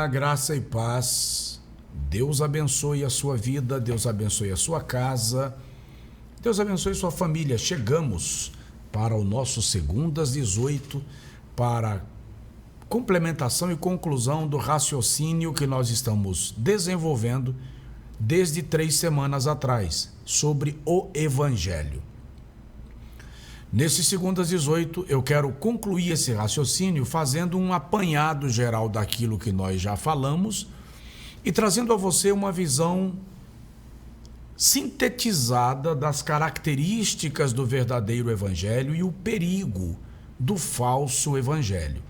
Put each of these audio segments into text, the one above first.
graça e paz. Deus abençoe a sua vida, Deus abençoe a sua casa, Deus abençoe a sua família. Chegamos para o nosso Segundas 18, para complementação e conclusão do raciocínio que nós estamos desenvolvendo desde 3 semanas atrás, sobre o Evangelho. Nesse Segundas 18, eu quero concluir esse raciocínio fazendo um apanhado geral daquilo que nós já falamos e trazendo a você uma visão sintetizada das características do verdadeiro Evangelho e o perigo do falso Evangelho.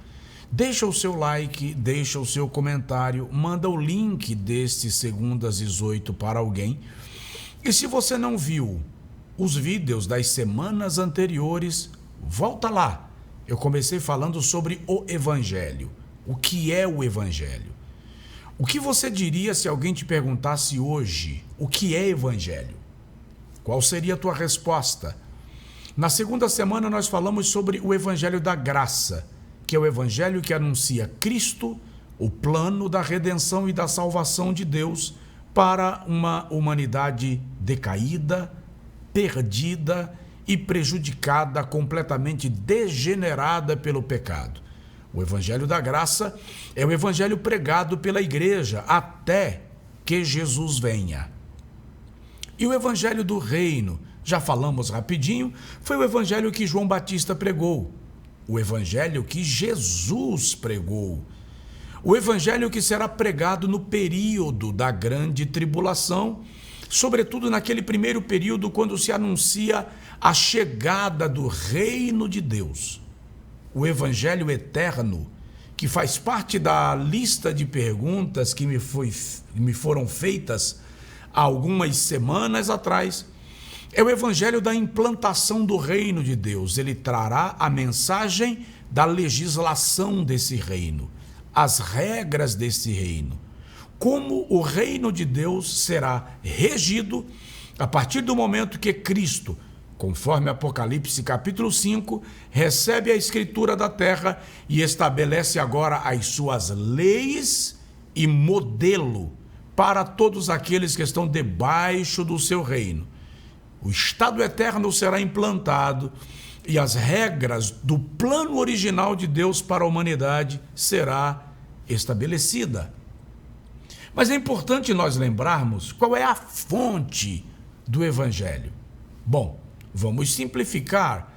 Deixa o seu like, deixa o seu comentário, manda o link deste Segundas 18 para alguém. E se você não viu os vídeos das semanas anteriores, volta lá. Eu comecei falando sobre o Evangelho. O que é o Evangelho? O que você diria se alguém te perguntasse hoje o que é Evangelho? Qual seria a tua resposta? Na segunda semana nós falamos sobre o Evangelho da Graça, que é o Evangelho que anuncia Cristo, o plano da redenção e da salvação de Deus para uma humanidade decaída, perdida e prejudicada, completamente degenerada pelo pecado. O Evangelho da Graça é o Evangelho pregado pela igreja até que Jesus venha. E o Evangelho do Reino, já falamos rapidinho, foi o Evangelho que João Batista pregou, o Evangelho que Jesus pregou, o Evangelho que será pregado no período da grande tribulação, sobretudo naquele primeiro período quando se anuncia a chegada do reino de Deus. O Evangelho eterno, que faz parte da lista de perguntas que me foram feitas há algumas semanas atrás, é o Evangelho da implantação do reino de Deus. Ele trará a mensagem da legislação desse reino, as regras desse reino, como o reino de Deus será regido a partir do momento que Cristo, conforme Apocalipse capítulo 5, recebe a escritura da terra e estabelece agora as suas leis e modelo para todos aqueles que estão debaixo do seu reino. O Estado eterno será implantado e as regras do plano original de Deus para a humanidade será estabelecida. Mas é importante nós lembrarmos qual é a fonte do Evangelho. Bom, vamos simplificar,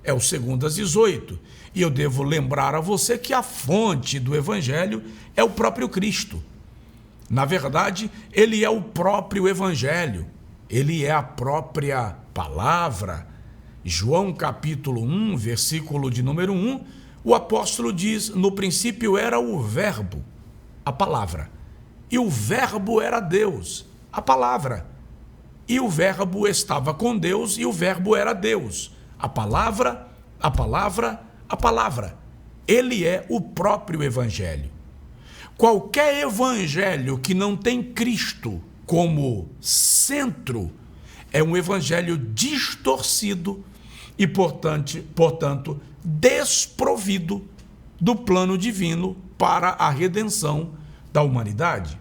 é o Segundas 18, e eu devo lembrar a você que a fonte do Evangelho é o próprio Cristo. Na verdade, ele é o próprio Evangelho, ele é a própria palavra. João capítulo 1, versículo de número 1, o apóstolo diz: no princípio era o verbo, a palavra, e o verbo era Deus, a palavra. E o verbo estava com Deus e o verbo era Deus. A palavra, a palavra, a palavra. Ele é o próprio Evangelho. Qualquer evangelho que não tem Cristo como centro é um evangelho distorcido e, portanto, desprovido do plano divino para a redenção da humanidade.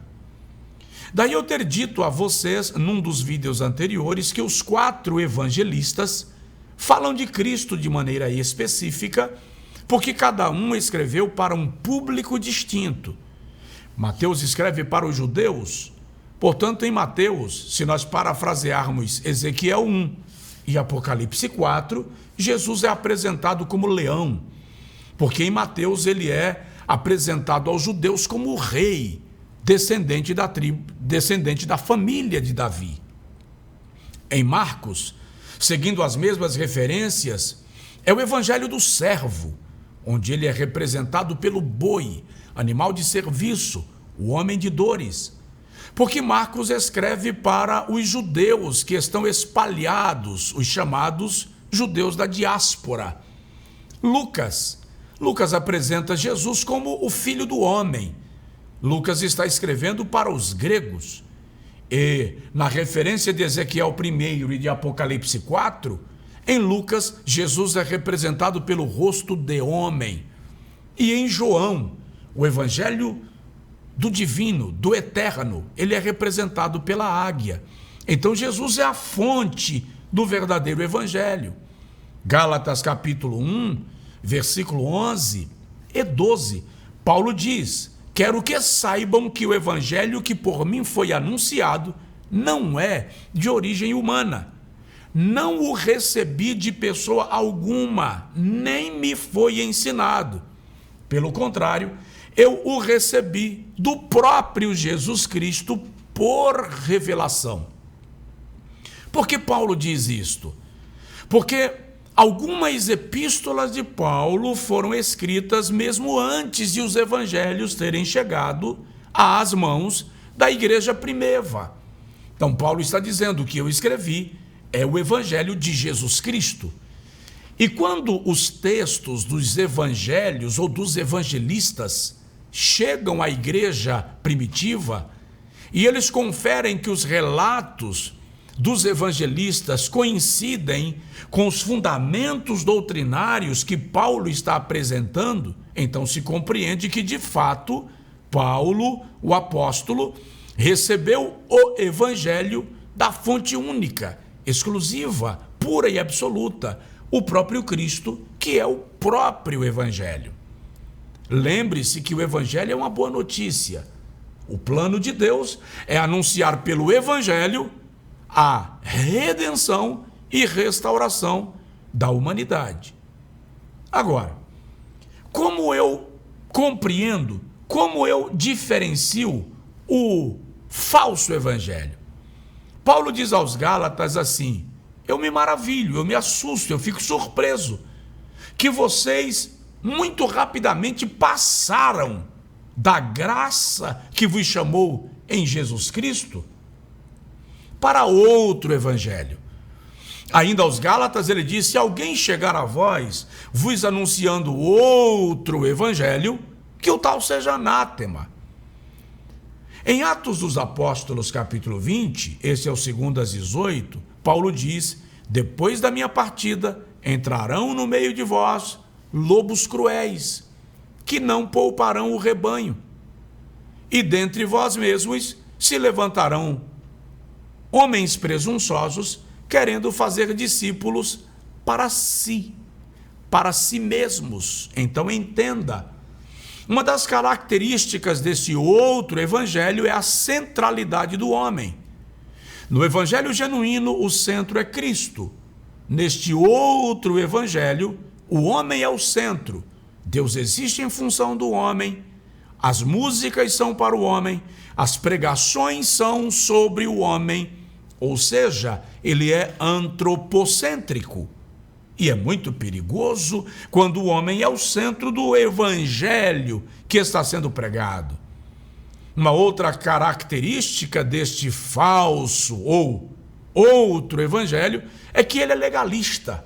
Daí eu ter dito a vocês, num dos vídeos anteriores, que os 4 evangelistas falam de Cristo de maneira específica, porque cada um escreveu para um público distinto. Mateus escreve para os judeus, portanto, em Mateus, se nós parafrasearmos Ezequiel 1 e Apocalipse 4, Jesus é apresentado como leão, porque em Mateus ele é apresentado aos judeus como o rei, descendente da família de Davi. Em Marcos, seguindo as mesmas referências, é o evangelho do servo, onde ele é representado pelo boi, animal de serviço, o homem de dores. Porque Marcos escreve para os judeus que estão espalhados, os chamados judeus da diáspora. Lucas apresenta Jesus como o Filho do Homem. Lucas está escrevendo para os gregos. E na referência de Ezequiel 1 e de Apocalipse 4, em Lucas, Jesus é representado pelo rosto de homem. E em João, o evangelho do divino, do eterno. Ele é representado pela águia. Então Jesus é a fonte do verdadeiro evangelho. Gálatas capítulo 1, versículo 11 e 12, Paulo diz: quero que saibam que o evangelho que por mim foi anunciado não é de origem humana. Não o recebi de pessoa alguma, nem me foi ensinado. Pelo contrário, eu o recebi do próprio Jesus Cristo por revelação. Por que Paulo diz isto? Porque algumas epístolas de Paulo foram escritas mesmo antes de os evangelhos terem chegado às mãos da igreja primeva. Então Paulo está dizendo: o que eu escrevi é o evangelho de Jesus Cristo. E quando os textos dos evangelhos ou dos evangelistas chegam à igreja primitiva e eles conferem que os relatos dos evangelistas coincidem com os fundamentos doutrinários que Paulo está apresentando, então se compreende que, de fato, Paulo, o apóstolo, recebeu o evangelho da fonte única, exclusiva, pura e absoluta, o próprio Cristo, que é o próprio evangelho. Lembre-se que o evangelho é uma boa notícia. O plano de Deus é anunciar pelo evangelho a redenção e restauração da humanidade. Agora, como eu compreendo, como eu diferencio o falso evangelho? Paulo diz aos Gálatas assim: eu me maravilho, eu me assusto, eu fico surpreso que vocês muito rapidamente passaram da graça que vos chamou em Jesus Cristo para outro evangelho. Ainda aos Gálatas ele diz: se alguém chegar a vós, vos anunciando outro evangelho, que o tal seja anátema. Em Atos dos Apóstolos, capítulo 20, esse é o 2-18, Paulo diz: depois da minha partida, entrarão no meio de vós lobos cruéis, que não pouparão o rebanho. E dentre vós mesmos se levantarão homens presunçosos, querendo fazer discípulos para si mesmos. Então entenda, uma das características desse outro evangelho é a centralidade do homem. No evangelho genuíno, o centro é Cristo. Neste outro evangelho, o homem é o centro. Deus existe em função do homem, as músicas são para o homem, as pregações são sobre o homem, ou seja, ele é antropocêntrico. E é muito perigoso quando o homem é o centro do evangelho que está sendo pregado. Uma outra característica deste falso ou outro evangelho é que ele é legalista.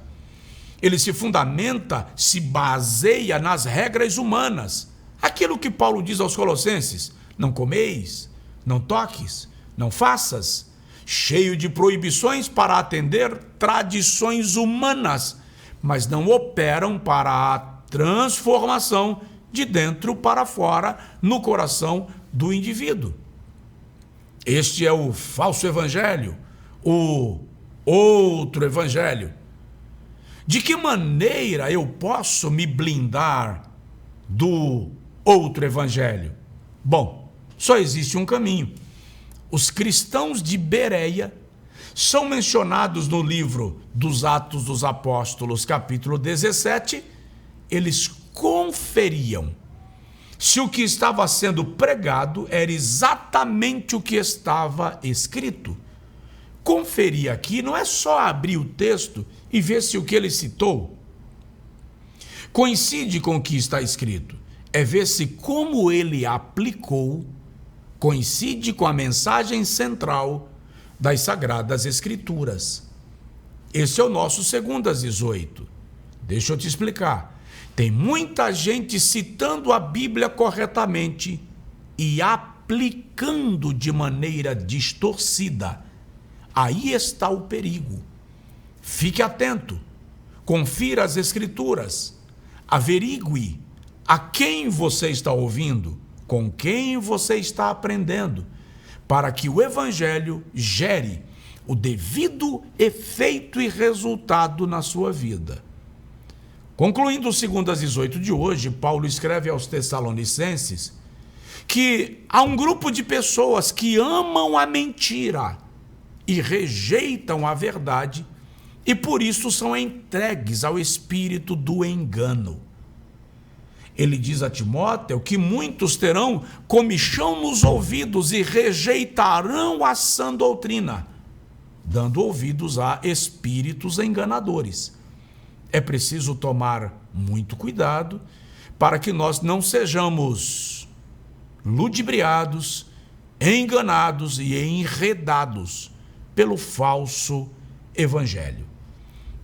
Ele se fundamenta, se baseia nas regras humanas. Aquilo que Paulo diz aos Colossenses: não comeis, não toques, não faças, cheio de proibições para atender tradições humanas, mas não operam para a transformação de dentro para fora no coração do indivíduo. Este é o falso evangelho, o outro evangelho. De que maneira eu posso me blindar do outro evangelho? Bom, só existe um caminho. Os cristãos de Bereia são mencionados no livro dos Atos dos Apóstolos, capítulo 17. Eles conferiam se o que estava sendo pregado era exatamente o que estava escrito. Conferir aqui não é só abrir o texto e ver se o que ele citou coincide com o que está escrito. É ver se como ele aplicou coincide com a mensagem central das Sagradas Escrituras. Esse é o nosso 2-18. Deixa eu te explicar. Tem muita gente citando a Bíblia corretamente e aplicando de maneira distorcida. Aí está o perigo. Fique atento, confira as Escrituras, averigue a quem você está ouvindo, com quem você está aprendendo, para que o evangelho gere o devido efeito e resultado na sua vida. Concluindo o 2:18 de hoje, Paulo escreve aos Tessalonicenses que há um grupo de pessoas que amam a mentira e rejeitam a verdade e por isso são entregues ao espírito do engano. Ele diz a Timóteo que muitos terão comichão nos ouvidos e rejeitarão a sã doutrina, dando ouvidos a espíritos enganadores. É preciso tomar muito cuidado para que nós não sejamos ludibriados, enganados e enredados pelo falso evangelho.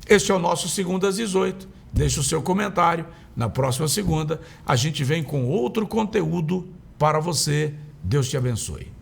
Este é o nosso 2:18. Deixe o seu comentário. Na próxima segunda, a gente vem com outro conteúdo para você. Deus te abençoe.